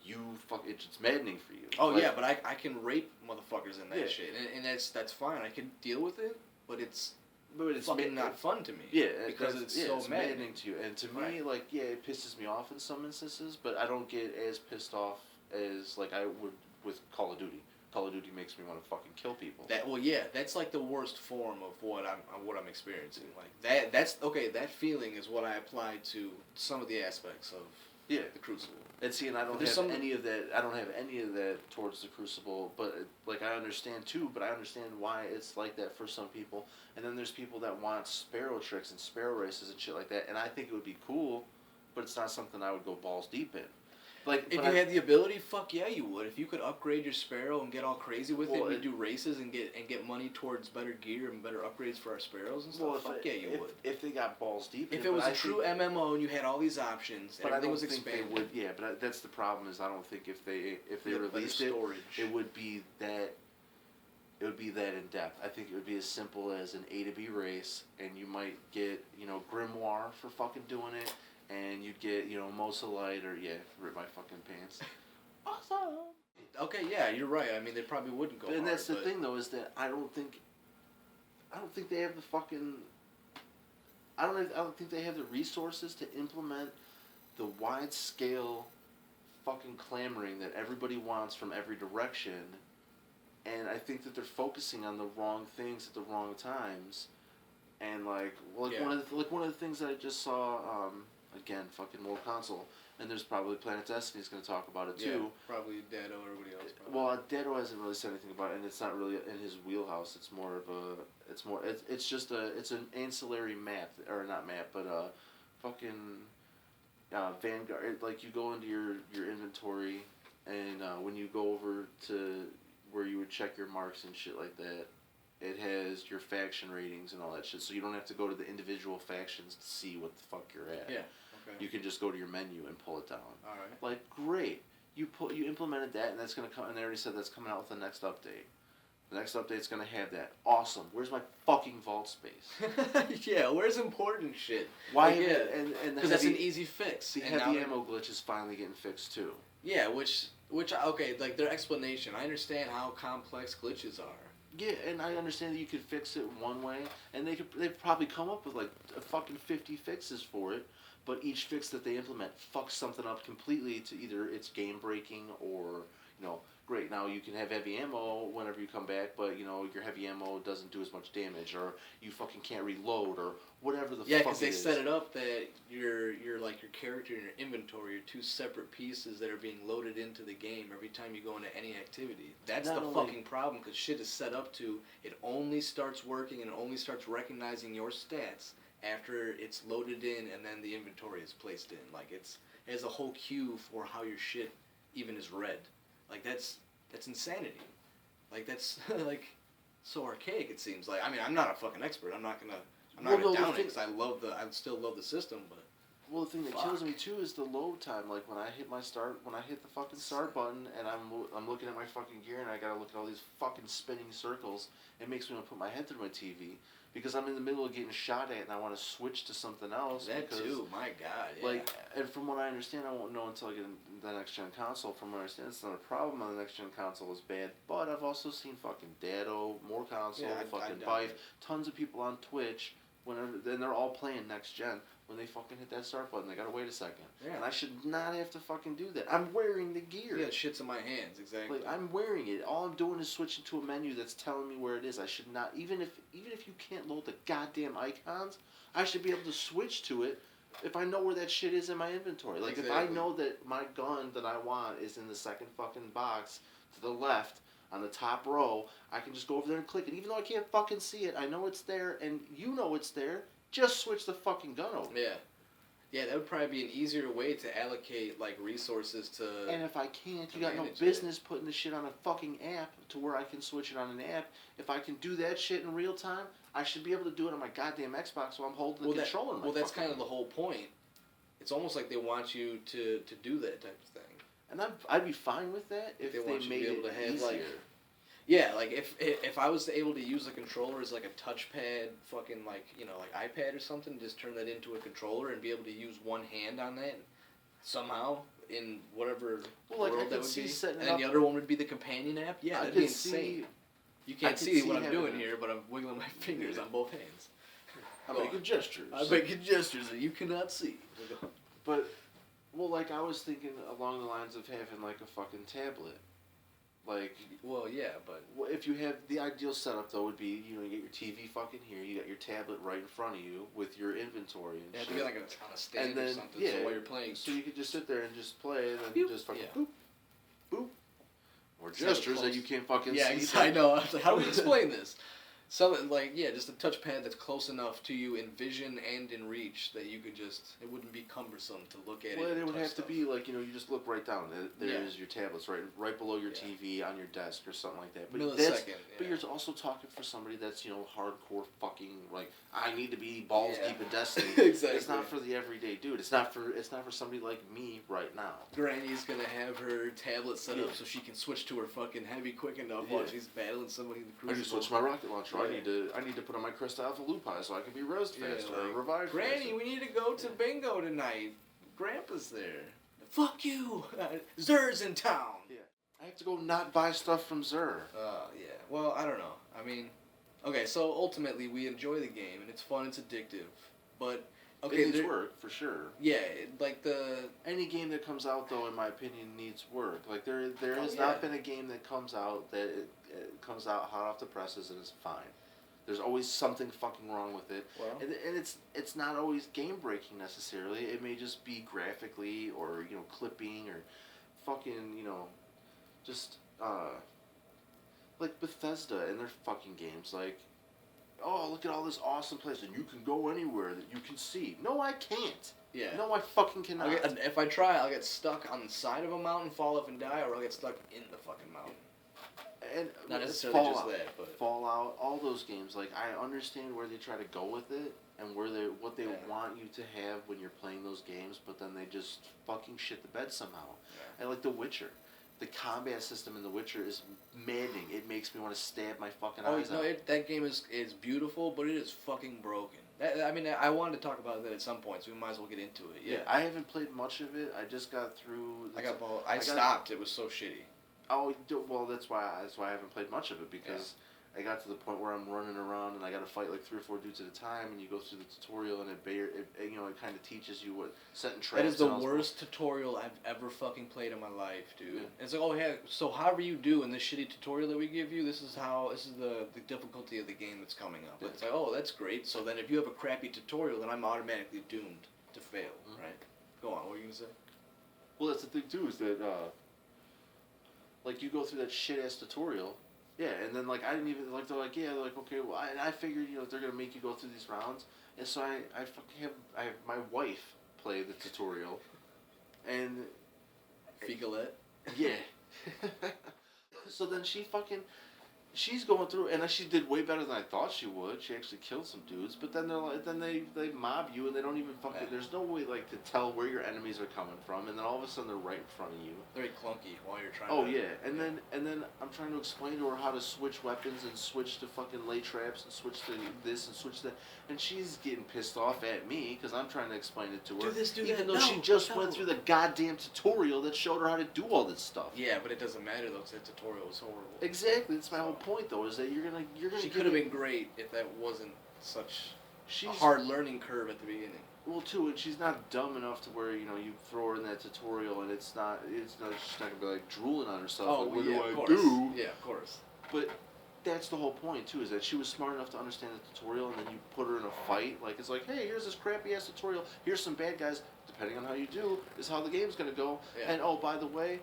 It's maddening for you. Oh, like, yeah, but I can rape motherfuckers in that yeah. shit. And that's fine. I can deal with it, but it's fucking not fun to me. Yeah, because it's so maddening to you. And to me, like, yeah, it pisses me off in some instances, but I don't get as pissed off as, like, I would with Call of Duty. Call of Duty makes me want to fucking kill people. That's like the worst form of what I'm experiencing. Like that feeling is what I apply to some of the aspects of the Crucible. And see, and I don't have any of that. I don't have any of that towards the Crucible. But like, I understand too. But I understand why it's like that for some people. And then there's people that want sparrow tricks and sparrow races and shit like that. And I think it would be cool, but it's not something I would go balls deep in. Like, if you had the ability, fuck yeah, you would. If you could upgrade your Sparrow and get all crazy with it, and do races and get money towards better gear and better upgrades for our Sparrows and stuff, fuck yeah, you would. If they got balls deep. If it was a true MMO and you had all these options, and everything was expanded. They would, yeah, but that's the problem. Is I don't think if they released it, it would be that. It would be that in depth. I think it would be as simple as an A to B race, and you might get Grimoire for fucking doing it. And you'd get, Mosolite or, rip my fucking pants. Awesome! Okay, yeah, you're right. I mean, they probably wouldn't go And that's the thing, though, is that I don't think they have the fucking... I don't think they have the resources to implement the wide-scale fucking clamoring that everybody wants from every direction. And I think that they're focusing on the wrong things at the wrong times. And, one of the things that I just saw... Again, fucking more console. And there's probably Planet Destiny's going to talk about it too. Yeah, probably Dado or everybody else. Probably. Well, Dado hasn't really said anything about it, and it's not really in his wheelhouse. It's more of a, it's an ancillary map, or not map, but fucking Vanguard. Like, you go into your inventory, and when you go over to where you would check your marks and shit like that, it has your faction ratings and all that shit, so you don't have to go to the individual factions to see what the fuck you're at. Yeah, okay. You can just go to your menu and pull it down. All right. Like, great. You implemented that, and that's gonna come. And they already said that's coming out with the next update. The next update's gonna have that. Awesome. Where's my fucking vault space? Yeah, where's important shit? Why? And because that's an easy fix. The heavy ammo glitch is finally getting fixed too. Yeah, which okay, like their explanation. I understand how complex glitches are. Yeah, and I understand that you could fix it one way, and they've probably come up with like a fucking 50 fixes for it, but each fix that they implement fucks something up completely to either it's game breaking or, great, now you can have heavy ammo whenever you come back, but your heavy ammo doesn't do as much damage, or you fucking can't reload, or whatever the fuck it is. Yeah, because they set it up that your character and your inventory are two separate pieces that are being loaded into the game every time you go into any activity. That's the fucking problem, because shit is set up to, it only starts working and it only starts recognizing your stats after it's loaded in and then the inventory is placed in. Like, it has a whole queue for how your shit even is read. Like, that's insanity. Like, that's like so archaic, it seems like. I mean, I'm not a fucking expert. I'm not gonna down it because I still love the system, but. Well, the thing that kills me too is the load time. Like, when I hit the fucking start button and I'm looking at my fucking gear and I gotta look at all these fucking spinning circles, it makes me want to put my head through my TV. Because I'm in the middle of getting shot at and I want to switch to something else. That too, my God, yeah. Like, and from what I understand, I won't know until I get the next-gen console. From what I understand, it's not a problem on the next-gen console is bad. But I've also seen fucking Dado, more console, fucking Vive, tons of people on Twitch, then they're all playing next-gen. When they fucking hit that start button, they gotta wait a second. Yeah. And I should not have to fucking do that. I'm wearing the gear. Yeah, shit's in my hands, exactly. Like, I'm wearing it. All I'm doing is switching to a menu that's telling me where it is. I should not, even if you can't load the goddamn icons, I should be able to switch to it if I know where that shit is in my inventory. Like, if I know that my gun that I want is in the second fucking box to the left on the top row, I can just go over there and click it. Even though I can't fucking see it, I know it's there, and you know it's there. Just switch the fucking gun over. Yeah. Yeah, that would probably be an easier way to allocate, like, resources to... And if I can't, you got no business putting the shit on a fucking app to where I can switch it on an app. If I can do that shit in real time, I should be able to do it on my goddamn Xbox while I'm holding the controller in my that's kind of the whole point it's almost like they want you to do that type of thing. And I'd be fine with that if they want you made to be able it to have easier. like, yeah, like if I was able to use the controller as like a touchpad, fucking like like iPad or something, just turn that into a controller and be able to use one hand on that somehow in whatever world that would be, and then the other one would be the companion app. Yeah, that'd be insane. You can't see what I'm doing here, but I'm wiggling my fingers on both hands. I'm making gestures. I'm making gestures that you cannot see. But, well, like, I was thinking along the lines of having, like, a fucking tablet. Like... Well, yeah, but... If you have... The ideal setup, though, would be, you get your TV fucking here, you got your tablet right in front of you with your inventory and shit. Yeah, to be like on a stand or something, so while you're playing... So you could just sit there and just play, and then you just fucking boop, boop. Or gestures that you can't fucking see. Yeah, I know. I was like, how do we explain this? Something like, just a touchpad that's close enough to you in vision and in reach that you could just, it wouldn't be cumbersome to look at it. Well, it would have stuff. to be like, you just look right down. There's your tablets right below your TV on your desk or something like that. But but you're also talking for somebody that's, hardcore fucking, like, I need to be balls deep in Destiny. Exactly. It's not for the everyday dude. It's not for somebody like me right now. Granny's gonna have her tablet set up so she can switch to her fucking heavy quick enough while she's battling somebody in the crucible. I just switch my rocket launcher. I need to put on my Crystal Alpha Lupi so I can be rezzed faster or revived Granny, faster. we need to go to bingo tonight. Grandpa's there. Fuck you. Zer's in town. Yeah. I have to go not buy stuff from Zer. Yeah. Well, I don't know. I mean, okay, so ultimately we enjoy the game and it's fun, it's addictive. But okay, it needs work for sure. Yeah, like any game that comes out though, in my opinion, needs work. Like there has not been a game that comes out that it comes out hot off the presses and is fine. There's always something fucking wrong with it, and it's not always game breaking necessarily. It may just be graphically or clipping or fucking just like Bethesda and their fucking games. Like, oh, look at all this awesome place and you can go anywhere that you can see. No, I can't. Yeah. No, I fucking cannot. If I try, I'll get stuck on the side of a mountain, fall off and die, or I'll get stuck in the fucking mountain. And not necessarily Fallout, just that, but Fallout, all those games, like I understand where they try to go with it and what they want you to have when you're playing those games, but then they just fucking shit the bed somehow. Yeah. And like The Witcher, the combat system in The Witcher is maddening. It makes me want to stab my fucking eyes out. That game is beautiful, but it is fucking broken. I wanted to talk about that at some point, so we might as well get into it. Yeah, I haven't played much of it. I just got through. I stopped. It was so shitty. Oh, well, that's why I haven't played much of it, because I got to the point where I'm running around and I got to fight like 3 or 4 dudes at a time, and you go through the tutorial and it kind of teaches you what setting traps. That is the worst tutorial I've ever fucking played in my life, dude. Yeah. It's like, so however you do in this shitty tutorial that we give you, this is the difficulty of the game that's coming up. Yeah. It's like, oh, that's great. So then if you have a crappy tutorial, then I'm automatically doomed to fail, right? Go on. What were you gonna say? Well, that's the thing too, is that like you go through that shit ass tutorial. Yeah, and then like I didn't even like they're like okay, well I figured they're gonna make you go through these rounds, and so I fucking have my wife play the tutorial, and Fecalette. Yeah. So then she's going through, and she did way better than I thought she would. She actually killed some dudes, but then they mob you, and they don't even fucking. There's no way like to tell where your enemies are coming from, and then all of a sudden they're right in front of you. Very clunky while you're trying. Oh yeah, and then I'm trying to explain to her how to switch weapons and switch to fucking lay traps and switch to this and switch to that, and she's getting pissed off at me because I'm trying to explain it to her. Do this, do even that. though she just went through the goddamn tutorial that showed her how to do all this stuff. Yeah, but it doesn't matter though, because that tutorial was horrible. Exactly, that's my whole point though, is that you're gonna. She could have been great if that wasn't such a hard learning curve at the beginning. Well, too, and she's not dumb enough to where you throw her in that tutorial and she's not gonna be like drooling on herself. Oh, like, what yeah, do of I course. do? Yeah, of course. But that's the whole point too, is that she was smart enough to understand the tutorial, and then you put her in a fight. Like it's like, hey, here's this crappy ass tutorial. Here's some bad guys. Depending on how you do, is how the game's gonna go. Yeah. And oh, by the way,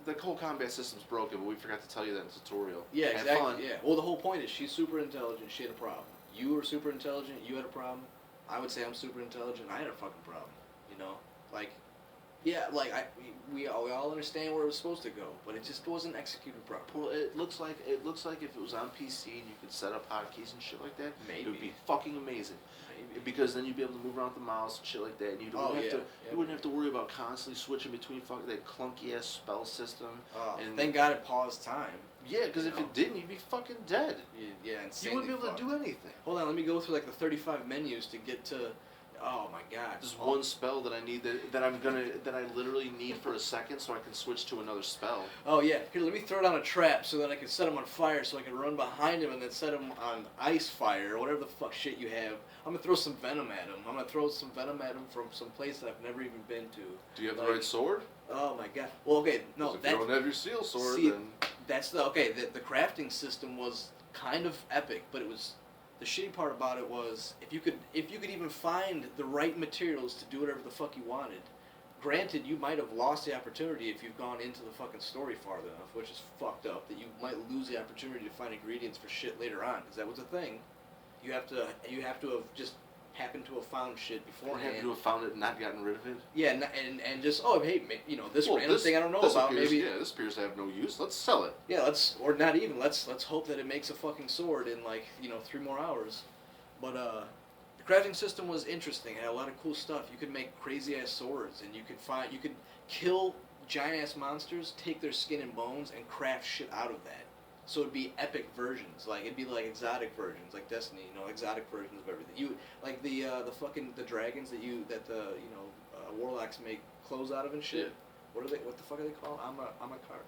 the whole combat system's broken, but we forgot to tell you that in the tutorial. Yeah, exactly. Yeah. Well, the whole point is she's super intelligent. She had a problem. You were super intelligent. You had a problem. I would say I'm super intelligent. I had a fucking problem. Like, Yeah, like we all understand where it was supposed to go, but it just wasn't executed properly. Well, it looks like if it was on PC and you could set up hotkeys and shit like that, Maybe. it would be fucking amazing. Maybe. Because then you'd be able to move around with the mouse and shit like that, and you wouldn't have to worry about constantly switching between fucking that clunky ass spell system. And thank God it paused time. Yeah, because if it didn't, you'd be fucking dead. Yeah, you wouldn't be able to do anything. Hold on, let me go through like the 35 menus to get to. Oh my God! There's one spell that I need that I literally need for a second, so I can switch to another spell. Oh yeah, here let me throw down a trap so that I can set him on fire, so I can run behind him and then set him on ice fire or whatever the fuck shit you have. I'm gonna throw some venom at him. I'm gonna throw some venom at him from some place that I've never even been to. Do you have the right sword? Oh my God! Well, okay, no, if you don't have your steel sword, then that's the crafting system was kind of epic, but it was. The shitty part about it was if you could even find the right materials to do whatever the fuck you wanted. Granted, you might have lost the opportunity if you've gone into the fucking story far enough, which is fucked up. That you might lose the opportunity to find ingredients for shit later on, because that was a thing. You have to have just happened to have found shit beforehand. You have to have found it and not gotten rid of it. Yeah, and just hey, this random thing I don't know about. Maybe this appears to have no use. Let's sell it. Yeah, let's hope that it makes a fucking sword in 3 more hours. But the crafting system was interesting. It had a lot of cool stuff. You could make crazy ass swords, and you could kill giant ass monsters, take their skin and bones, and craft shit out of that. So it'd be epic versions, it'd be like exotic versions, like Destiny, exotic versions of everything. You like the dragons that the warlocks make clothes out of and shit. Yeah. What the fuck are they called? I'm a card.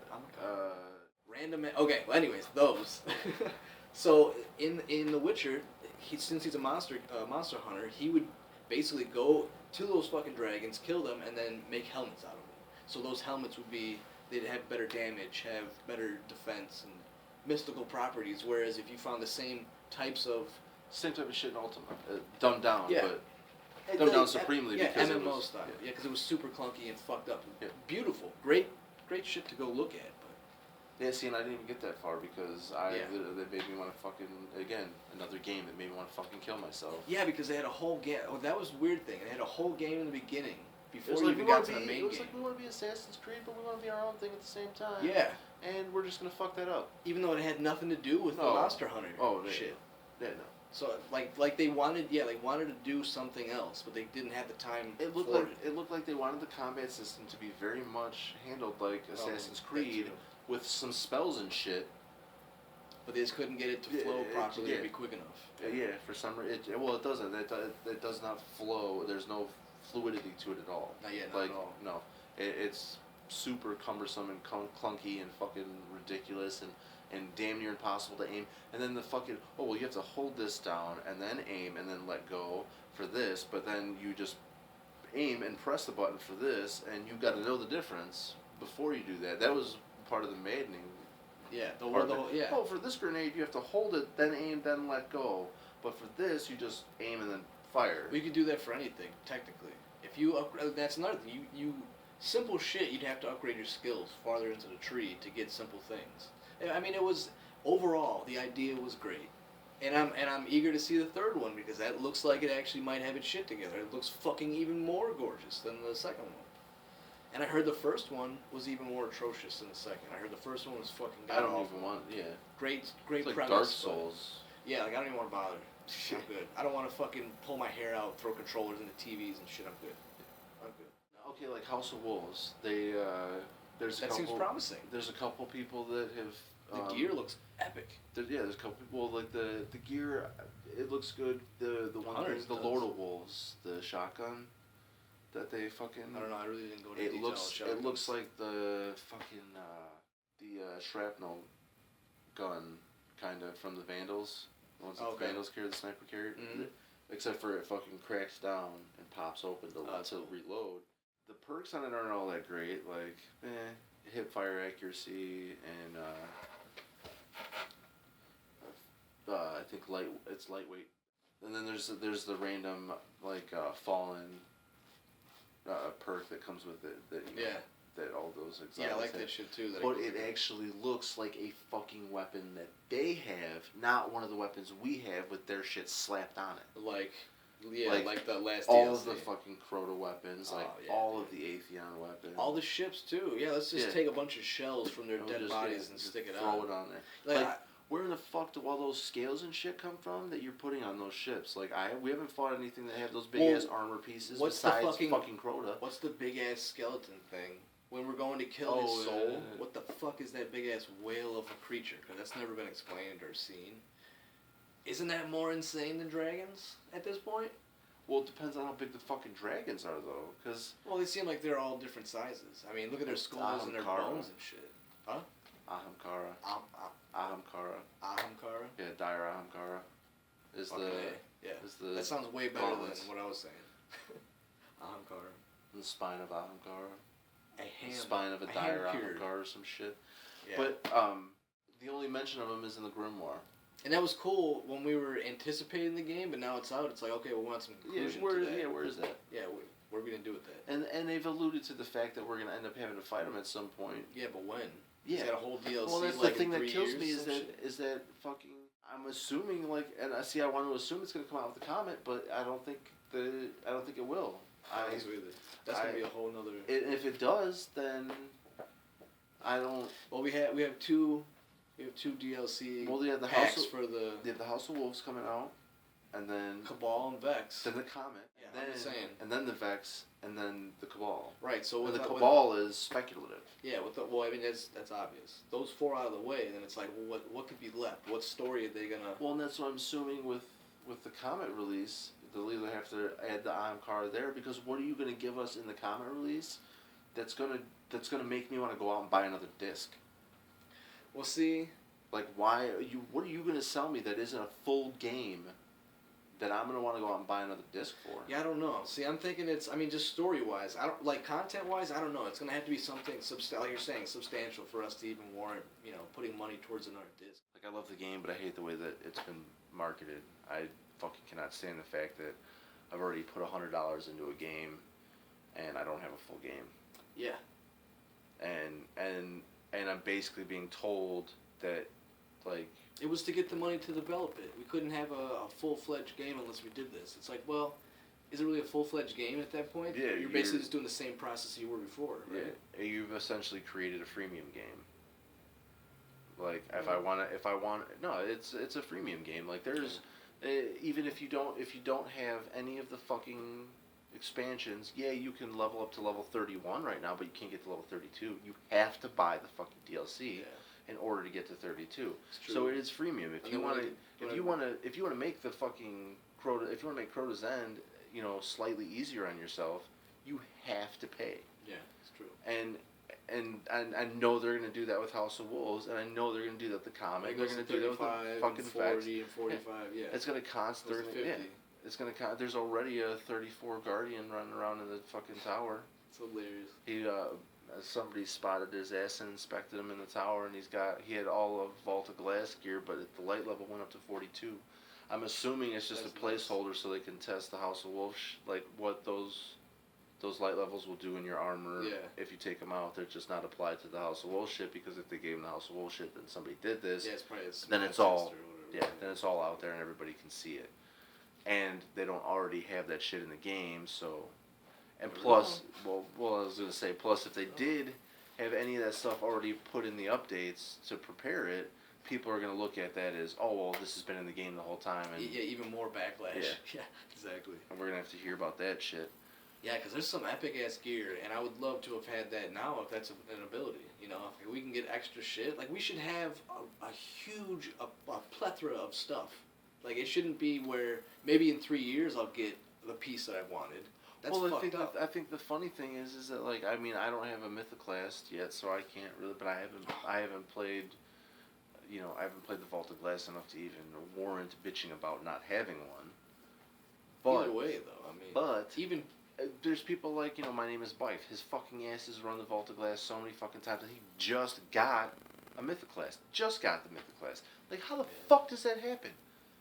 Random. Okay. Well, anyways, those. So in The Witcher, since he's a monster hunter, he would basically go to those fucking dragons, kill them, and then make helmets out of them. So those helmets they'd have better damage, have better defense, and mystical properties, whereas if you found the same type of shit in Ultima, dumbed down, but dumbed down supremely because MMO style. Yeah, because it was super clunky and fucked up. Beautiful, great shit to go look at. But yeah, see, and I didn't even get that far because they made me want to fucking another game that made me want to fucking kill myself. Yeah, because they had a whole game. Oh, that was a weird thing. They had a whole game in the beginning before we even got to the main game. It was like we want to be Assassin's Creed, but we want to be our own thing at the same time. Yeah. And we're just gonna fuck that up. Even though it had nothing to do with the Monster Hunter shit. Yeah, no. So like they wanted to do something else, but they didn't have the time. It looked like they wanted the combat system to be very much handled like Assassin's Creed with some spells and shit. But they just couldn't get it to flow properly or be quick enough. Yeah, for some reason. It doesn't. It does not flow. There's no fluidity to it at all. Not yet, not at all. No. It's super cumbersome and clunky and fucking ridiculous and damn near impossible to aim. And then the fucking, you have to hold this down and then aim and then let go for this, but then you just aim and press the button for this, and you've got to know the difference before you do that. That was part of the maddening. Yeah, for this grenade you have to hold it, then aim, then let go. But for this, you just aim and then fire. We could do that for anything, technically. If you upgrade, that's another thing. You simple shit, you'd have to upgrade your skills farther into the tree to get simple things. I mean, it was overall the idea was great, and I'm eager to see the third one because that looks like it actually might have its shit together. It looks fucking even more gorgeous than the second one. And I heard the first one was even more atrocious than the second. I heard the first one was fucking god awful. I don't even want, Great it's like premise. Dark Souls. Yeah, I don't even want to bother. I'm good. I don't want to fucking pull my hair out, throw controllers into TVs and shit. I'm good. Okay, like House of Wolves, seems promising. There's a couple people that have... The gear looks epic. There's a couple people, like the gear, it looks good. The one thing, the Lord of Wolves, the shotgun that they fucking... I don't know, I really didn't go into detail. It looks like the fucking, the shrapnel gun, kind of, from the Vandals. The ones that the Vandals carry, the sniper carry. Mm-hmm. Except for it fucking cracks down and pops open to reload. The perks on it aren't all that great, like, hip fire accuracy and, I think it's lightweight. And then there's the random, like, fallen, perk that comes with it, that all those exotics Yeah, I like that shit too. But it actually looks like a fucking weapon that they have, not one of the weapons we have with their shit slapped on it. Like Yeah, like the last all DLC. of the fucking Crota weapons, yeah, all of the Atheon weapons. All the ships, too. Yeah, let's just take a bunch of shells from their dead bodies and stick it on. Throw it on there. Like where in the fuck do all those scales and shit come from that you're putting on those ships? Like, we haven't fought anything that have those big-ass armor pieces besides fucking Crota. What's the big-ass skeleton thing? When we're going to kill his soul, what the fuck is that big-ass whale of a creature? Because that's never been explained or seen. Isn't that more insane than dragons at this point? Well, it depends on how big the fucking dragons are, though. Cause well, they seem like they're all different sizes. I mean, look at their skulls and their bones and shit. Huh? Ahamkara. Ahamkara. Ahamkara? Yeah, Dire Ahamkara. Is the that sounds way better than what I was saying. Ahamkara. The spine of Ahamkara. The spine of a Dire Ahamkara or some shit. Yeah. But the only mention of him is in the Grimoire. And that was cool when we were anticipating the game, but now it's out. It's like, okay, we want some conclusion to that. Yeah, where is that? Yeah, what are we going to do with that? And they've alluded to the fact that we're going to end up having to fight him at some point. Yeah, but when? Yeah. He's got a whole DLC. Well, that's like the thing in 3 that kills years, me is that fucking. I'm assuming and I want to assume it's going to come out with the Comet, but I don't think it will. I agree with it. That's going to be a whole nother. If it does, then I don't. Well, we have two. We have 2 DLC packs for the... the House of Wolves coming out, and then... Cabal and Vex. Then the Comet. Yeah, I'm saying. And then the Vex, and then the Cabal. Right, so... And the Cabal is speculative. Yeah, well, I mean, that's obvious. Those 4 out of the way, then it's like, well, what could be left? What story are they gonna... Well, and that's what I'm assuming with the Comet release. They'll either have to add the Ahamkara there, because what are you gonna give us in the Comet release that's gonna make me want to go out and buy another disc? Well, see... Like, what are you going to sell me that isn't a full game that I'm going to want to go out and buy another disc for? Yeah, I don't know. See, I'm thinking just story-wise. Content-wise, I don't know. It's going to have to be something, like you're saying, substantial for us to even warrant, putting money towards another disc. Like, I love the game, but I hate the way that it's been marketed. I fucking cannot stand the fact that I've already put $100 into a game and I don't have a full game. Yeah. And I'm basically being told that, like... It was to get the money to develop it. We couldn't have a full-fledged game unless we did this. It's like, well, is it really a full-fledged game at that point? Yeah, you're basically just doing the same process you were before, right? Yeah, you've essentially created a freemium game. Like, it's a freemium game. Like, there's... even if you don't have any of the fucking expansions, you can level up to level 31 right now, but you can't get to level 32. You have to buy the fucking DLC in order to get to 32. So it is freemium. If you want to make the fucking Crota, if you want to make Crota's End, slightly easier on yourself, you have to pay. Yeah, it's true. And I know they're going to do that with House of Wolves, and I know they're going to do that with the comic. They're going to do that with the fucking 40 and 45. Yeah. It's going to cost. It's going to. There's already a 34 Guardian running around in the fucking tower. It's hilarious. Somebody spotted his ass and inspected him in the tower, and he had all of Vault of Glass gear, but the light level went up to 42. I'm assuming it's just a placeholder so they can test the House of Wolves, like what those light levels will do in your armor. Yeah. If you take them out, they're just not applied to the House of Wolves shit, because if they gave them the House of Wolves shit, then somebody did this. Yeah, it's probably then it's all then it's all out there and everybody can see it. And they don't already have that shit in the game, so. And plus, well, I was going to say, plus if they did have any of that stuff already put in the updates to prepare it, people are going to look at that as, oh, well, this has been in the game the whole time. And yeah, even more backlash. Yeah, exactly. And we're going to have to hear about that shit. Yeah, because there's some epic-ass gear, and I would love to have had that now if that's an ability. If we can get extra shit. Like, we should have a huge plethora of stuff. Like, it shouldn't be where maybe in 3 years I'll get the piece that I wanted. That's fucked up. I think the funny thing is that, like, I mean, I don't have a Mythoclast yet, so I can't really, but I haven't played, I haven't played the Vault of Glass enough to even warrant bitching about not having one. But, either way, though, I mean, but even there's people like, my name is Bife. His fucking ass has run the Vault of Glass so many fucking times that he just got a Mythoclast. Just got the Mythoclast. Like, how the fuck does that happen?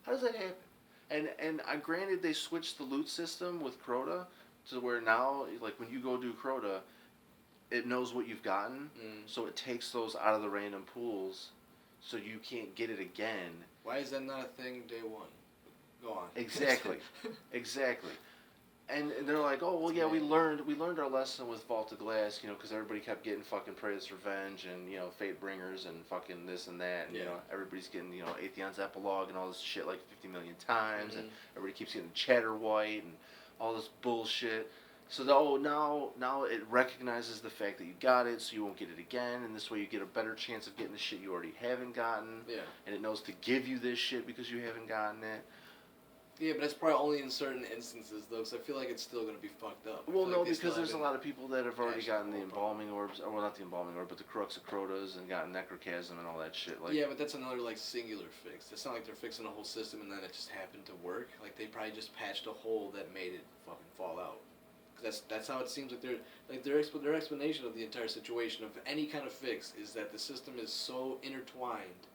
How does that happen? And granted, they switched the loot system with Crota to where now, like, when you go do Crota, it knows what you've gotten, so it takes those out of the random pools, so you can't get it again. Why is that not a thing day one? Go on. Exactly. Exactly. And they're like, oh well, yeah, we learned our lesson with Vault of Glass, you know, because everybody kept getting fucking Praise Revenge and, you know, Fate Bringers and fucking this and that, and you know, everybody's getting, you know, Atheon's Epilogue and all this shit like 50 million times, and everybody keeps getting Chatterwhite and all this bullshit. So now it recognizes the fact that you got it, so you won't get it again, and this way you get a better chance of getting the shit you already haven't gotten. Yeah. And it knows to give you this shit because you haven't gotten it. Yeah, but that's probably only in certain instances, though, because I feel like it's still going to be fucked up. Well, no, because there's a lot of people that have already gotten the Embalming Orbs, or well, not the Embalming Orb, but the Crux of Crotas, and gotten Necrochasm and all that shit. Like, yeah, but that's another, like, singular fix. It's not like they're fixing a whole system and then it just happened to work. Like, they probably just patched a hole that made it fucking fall out. That's how it seems like their explanation of the entire situation of any kind of fix is that the system is so intertwined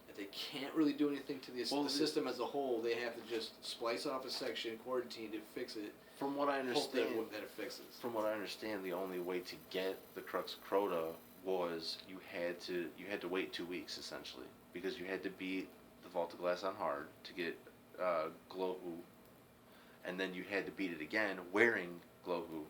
that they can't really do anything to the system as a whole. They have to just splice off a section, quarantine it, fix it. From what I understand, hope that it fixes. From what I understand, the only way to get the Crux of Crota was you had to wait 2 weeks essentially, because you had to beat the Vault of Glass on hard to get Glohu, and then you had to beat it again wearing Glohu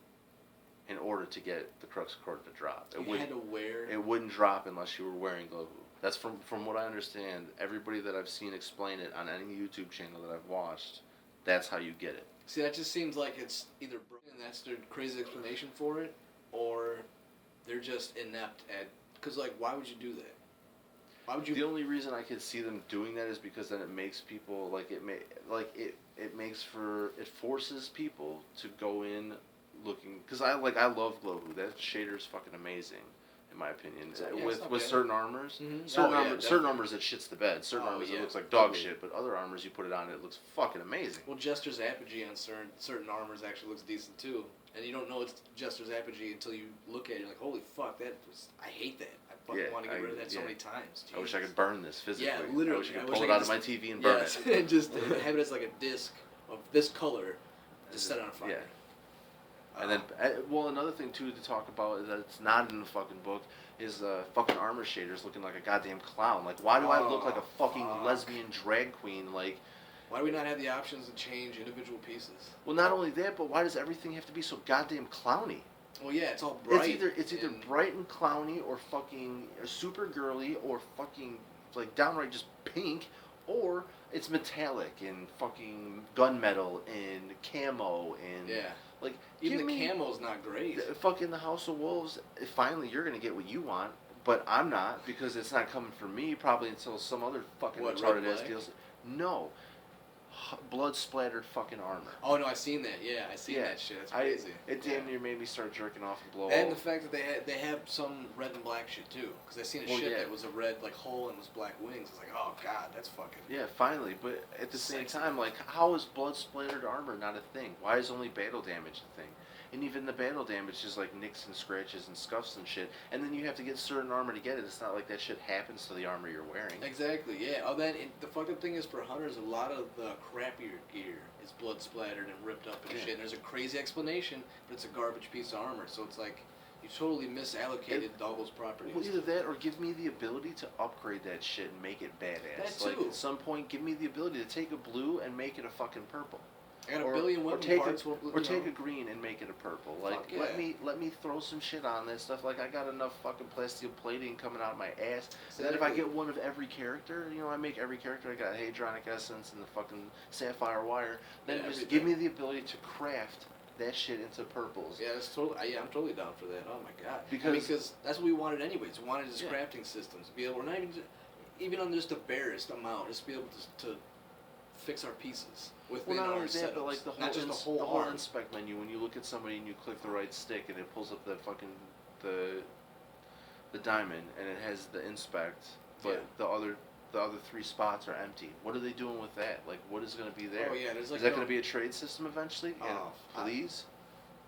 in order to get the Crux of Crota to drop. It wouldn't drop unless you were wearing Glohu. That's from what I understand. Everybody that I've seen explain it on any YouTube channel that I've watched, that's how you get it. See, that just seems like it's either broken and that's their crazy explanation for it, or they're just inept at. Because, like, why would you do that? Why would you? The only reason I could see them doing that is because then it makes people it forces people to go in looking, because I love Glohu. That shader is fucking amazing. In my opinion, with certain armors, certain armors it shits the bed. Certain armors it looks like dog shit, but other armors you put it on, it looks fucking amazing. Well, Jester's Apogee on certain armors actually looks decent too, and you don't know it's Jester's Apogee until you look at it. You're like, holy fuck, I hate that. I fucking want to get rid of that so many times. Jesus. I wish I could burn this physically. Yeah, literally. I wish I could pull it out of my TV and burn it. and just have it as like a disc of this color, just set it on fire. Yeah. And then, another thing too to talk about is that it's not in the fucking book is fucking armor shaders looking like a goddamn clown. Like, why do I look like a fucking lesbian drag queen? Like, why do we not have the options to change individual pieces? Well, not only that, but why does everything have to be so goddamn clowny? Well, yeah, it's all bright. It's either bright and clowny, or fucking super girly, or fucking like downright just pink, or it's metallic and fucking gunmetal and camo and like even the camo's not great. Fucking the House of Wolves. Finally, you're gonna get what you want, but I'm not, because it's not coming from me probably until some other fucking retarded ass deals. No. Blood splattered fucking armor. Oh no, I seen that. Yeah, I seen that shit. That's crazy. It damn near made me start jerking off and blow. And the fact that they have some red and black shit too, because I seen a ship that was a red like hull and was black wings. It's like, oh god, that's fucking. Yeah, finally, but at the same time, like, how is blood splattered armor not a thing? Why is only battle damage a thing? And even the battle damage is like nicks and scratches and scuffs and shit. And then you have to get certain armor to get it. It's not like that shit happens to the armor you're wearing. Exactly, yeah. Oh, then the fucked up thing is for hunters, a lot of the crappier gear is blood splattered and ripped up and shit. And there's a crazy explanation, but it's a garbage piece of armor. So it's like you totally misallocated all those properties. Well, either that or give me the ability to upgrade that shit and make it badass. That too. Like, at some point, give me the ability to take a blue and make it a fucking purple. I got a billion weapon parts. Take a green and make it a purple. Like, let me throw some shit on this stuff. Like, I got enough fucking plasteel plating coming out of my ass. And then if I get one of every character, you know, I make every character. I got Hadronic Essence and the fucking Sapphire Wire. Then just give me the ability to craft that shit into purples. Yeah, that's totally. Yeah, I'm totally down for that. Oh my god. Because that's what we wanted anyways. We wanted just crafting systems to be able. We're not even on just the barest amount. Just be able to fix our pieces within not our only setups. that, but like the whole arm. inspect menu, when you look at somebody and you click the right stick and it pulls up the fucking the diamond and it has the inspect, but the other three spots are empty. What are they doing with that? Like, what is going to be there? Oh yeah, there's like is that going to be a trade system eventually? Please.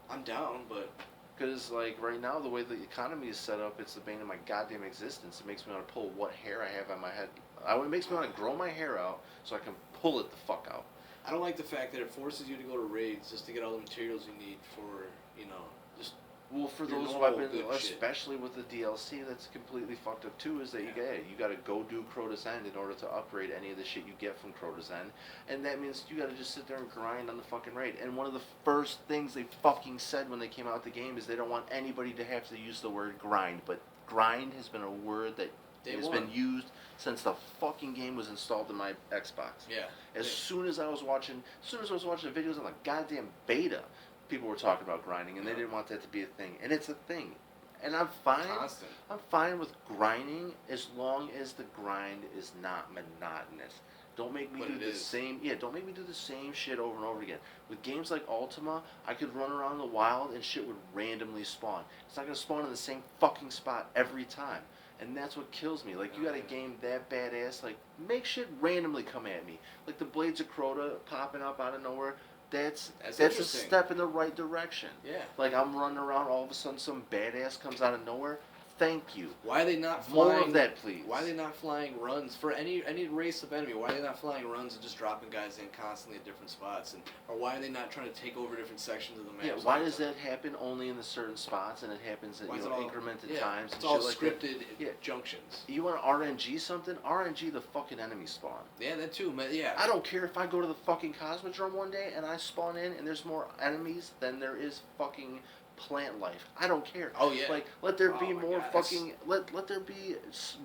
I'm down, but because like right now the way the economy is set up, it's the bane of my goddamn existence. It makes me want to pull what hair I have on my head. It makes me want to grow my hair out so I can pull it the fuck out. I don't like the fact that it forces you to go to raids just to get all the materials you need for, you know, just Well, for your those normal weapons, good shit. especially with the DLC, that's completely fucked up too. Is that you gotta go do Crota's End in order to upgrade any of the shit you get from Crota's End, and that means you gotta just sit there and grind on the fucking raid. And one of the first things they fucking said when they came out with the game is they don't want anybody to have to use the word grind, but grind has been a word that has been used since the fucking game was installed in my Xbox. Yeah. As soon as I was watching the videos on the goddamn beta, people were talking about grinding, and they didn't want that to be a thing, and it's a thing. And I'm fine. Constant. I'm fine with grinding as long as the grind is not monotonous. Don't make me do the same. Yeah, don't make me do the same shit over and over again. With games like Ultima, I could run around the wild and shit would randomly spawn. It's not gonna spawn in the same fucking spot every time. And that's what kills me. Like, you got a game that badass, like, make shit randomly come at me. Like the Blades of Crota popping up out of nowhere. That's a step in the right direction. Yeah. Like, I'm running around, all of a sudden some badass comes out of nowhere. Thank you. Why are they not flying? More of that, please. Why are they not flying runs for any race of enemy? Why are they not flying runs and just dropping guys in constantly at different spots? And or why are they not trying to take over different sections of the map? Yeah. Why does that happen only in the certain spots and it happens at incremented times? It's and all shit scripted like junctions. You want to RNG something? RNG the fucking enemy spawn. Yeah, that too, man. Yeah. I don't care if I go to the fucking Cosmodrome one day and I spawn in and there's more enemies than there is fucking plant life. I don't care. Oh yeah. Like, let there be more fucking let there be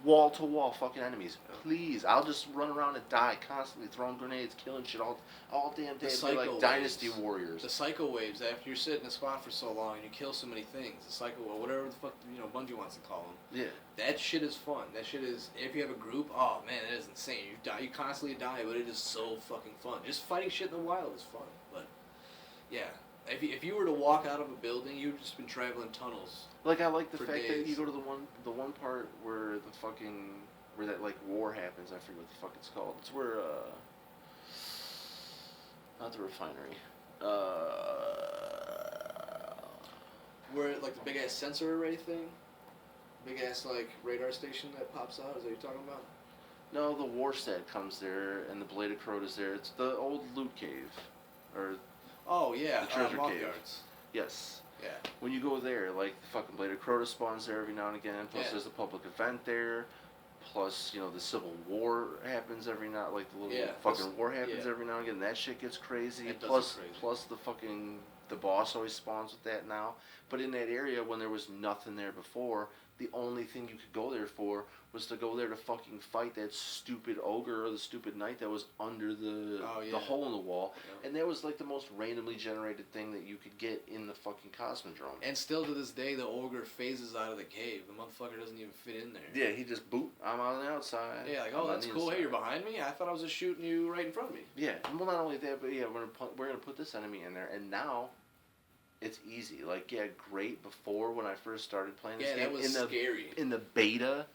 wall to wall fucking enemies, please. I'll just run around and die constantly, throwing grenades, killing shit all damn day. Be like Dynasty Warriors. The cycle waves after you're sitting in a spot for so long and you kill so many things. The cycle, whatever the fuck Bungie wants to call them. Yeah. That shit is fun. That shit is, if you have a group, oh man, it is insane. You die, you constantly die, but it is so fucking fun. Just fighting shit in the wild is fun. But yeah. If you were to walk out of a building, you've just been traveling tunnels. Like, I like the fact that you go to the one part where where that like war happens. I forget what the fuck it's called. It's where not the refinery. Where like the big ass sensor array thing, big ass like radar station that pops out. Is that what you're talking about? No, the Warstat comes there and the Blade of Crota's there. It's the old loot cave, or. Oh yeah, the treasure cave. Yards. Yes. Yeah. When you go there, like the fucking Blade of Crota spawns there every now and again. Plus, there's a public event there. Plus, the Civil War happens every now, like the little fucking war happens every now and again. That shit gets crazy. Plus the boss always spawns with that now. But in that area, when there was nothing there before, the only thing you could go there for was to go there to fucking fight that stupid ogre or the stupid knight that was under the hole in the wall. Yeah. And that was like the most randomly generated thing that you could get in the fucking Cosmodrome. And still to this day, the ogre phases out of the cave. The motherfucker doesn't even fit in there. Yeah, he just I'm on the outside. Yeah, like, oh, that's cool. Hey, you're behind me? I thought I was just shooting you right in front of me. Yeah, well, not only that, but we're gonna put this enemy in there, and now it's easy. Like, great before when I first started playing this game. Yeah, that was scary. In the beta.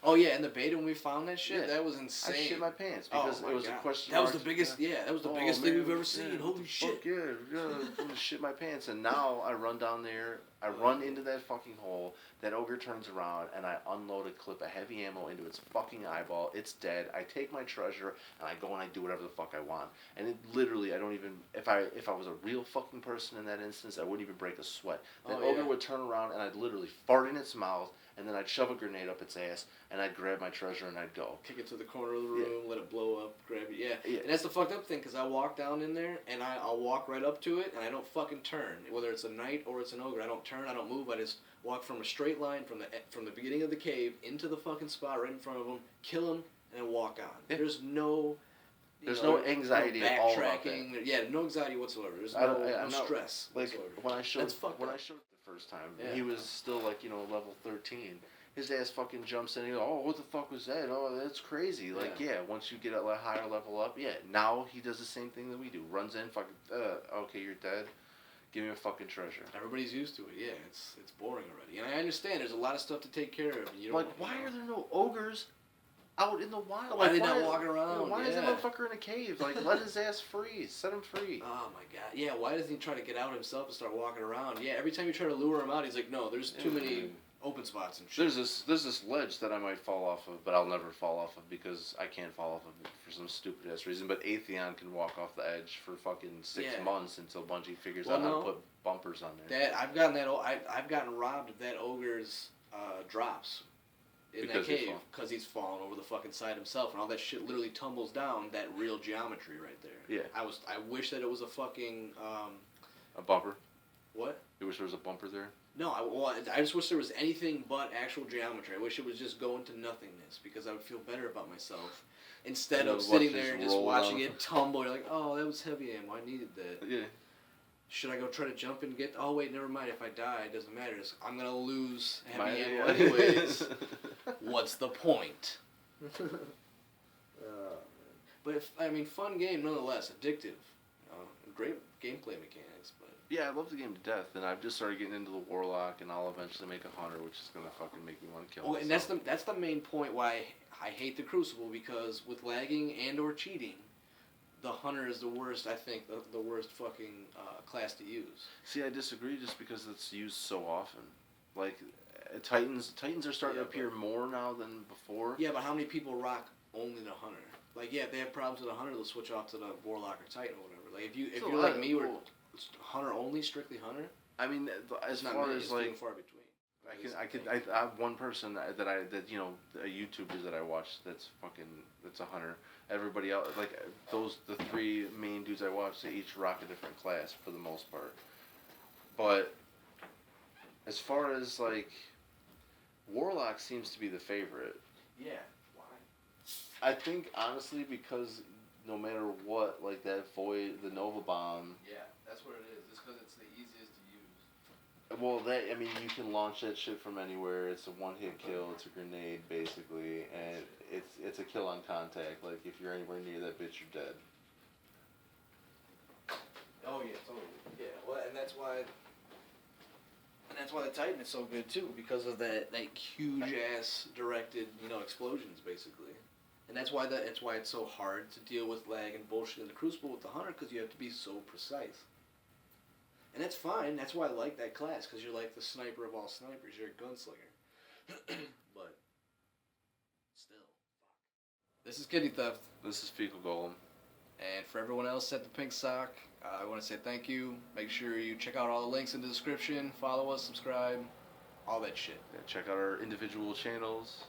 Oh yeah, in the beta when we found that shit, that was insane. I shit my pants because it was a question. That was the biggest. Yeah, that was the biggest thing we've ever seen. Holy shit! Yeah, I'm gonna shit my pants. And now I run down there. I run into that fucking hole. That ogre turns around, and I unload a clip of heavy ammo into its fucking eyeball. It's dead. I take my treasure, and I go and I do whatever the fuck I want. And it literally, I don't even. If I was a real fucking person in that instance, I wouldn't even break a sweat. That ogre would turn around, and I'd literally fart in its mouth. And then I'd shove a grenade up its ass, and I'd grab my treasure, and I'd go. Kick it to the corner of the room, let it blow up, grab it. Yeah. And that's the fucked up thing, because I walk down in there, and I'll walk right up to it, and I don't fucking turn. Whether it's a knight or it's an ogre, I don't turn, I don't move, I just walk from a straight line from the beginning of the cave into the fucking spot right in front of him, kill him, and then walk on. Yeah. There's no anxiety at all about that. Yeah, no anxiety whatsoever. There's no stress whatsoever. When I showed the first time, he was still like, level 13. His ass fucking jumps in and he goes, oh, what the fuck was that? Oh, that's crazy. Like, once you get a higher level up, now he does the same thing that we do. Runs in, fucking, okay, you're dead. Give me a fucking treasure. Everybody's used to it, it's boring already. And I understand there's a lot of stuff to take care of. And you don't why are there no ogres out in the wild? Why are they not walking around? Why is that motherfucker in a cave? Like, let his ass free. Set him free. Oh, my God. Yeah, why doesn't he try to get out himself and start walking around? Yeah, every time you try to lure him out, he's like, no, there's too many open spots and shit. There's this ledge that I might fall off of, but I'll never fall off of because I can't fall off of it for some stupid ass reason. But Atheon can walk off the edge for fucking 6 months until Bungie figures out how to put bumpers on there. I've gotten robbed of that ogre's drops in that cave because he's fallen over the fucking side himself, and all that shit literally tumbles down. That real geometry right there. Yeah. I wish that it was a fucking a bumper. What? You wish there was a bumper there? No, I just wish there was anything but actual geometry. I wish it was just going to nothingness because I would feel better about myself instead of sitting there and just watching it tumble. You're like, oh, that was heavy ammo. I needed that. Yeah. Should I go try to jump and get? Oh wait, never mind. If I die, it doesn't matter. I'm gonna lose heavy ammo anyways. What's the point? But fun game nonetheless. Addictive. Great gameplay mechanics, but. Yeah, I love the game to death, and I've just started getting into the Warlock, and I'll eventually make a Hunter, which is gonna fucking make me want to kill myself. And that's the main point why I hate the Crucible, because with lagging and or cheating, the Hunter is the worst. I think the worst fucking class to use. See, I disagree, just because it's used so often. Like Titans are starting to appear more now than before. Yeah, but how many people rock only the Hunter? Like, yeah, if they have problems with the Hunter, they'll switch off to the Warlock or Titan or whatever. Like, if you're like me, where Hunter only, strictly Hunter. I mean, as far as like, far between. I have one person that a YouTuber that I watch that's a Hunter. Everybody else, like the 3 main dudes I watch, they each rock a different class for the most part. But as far as like, Warlock seems to be the favorite. Yeah. Why? I think honestly because no matter what, like that Void, the Nova Bomb. Yeah, that's what it is. Just because it's the easiest to use. Well, you can launch that shit from anywhere. It's a one-hit kill. It's a grenade, basically, and it's a kill on contact. Like, if you're anywhere near that bitch, you're dead. Oh yeah, totally. Yeah, well, and that's why the Titan is so good too, because of that huge ass directed explosions basically. And that's why it's so hard to deal with lag and bullshit in the Crucible with the Hunter, because you have to be so precise. And that's fine. That's why I like that class, because you're like the sniper of all snipers. You're a gunslinger. But still, fuck. This is KidneyTheft. This is FecalGolem. And for everyone else at the Pink Sock, I want to say thank you. Make sure you check out all the links in the description. Follow us, subscribe, all that shit. Yeah, check out our individual channels.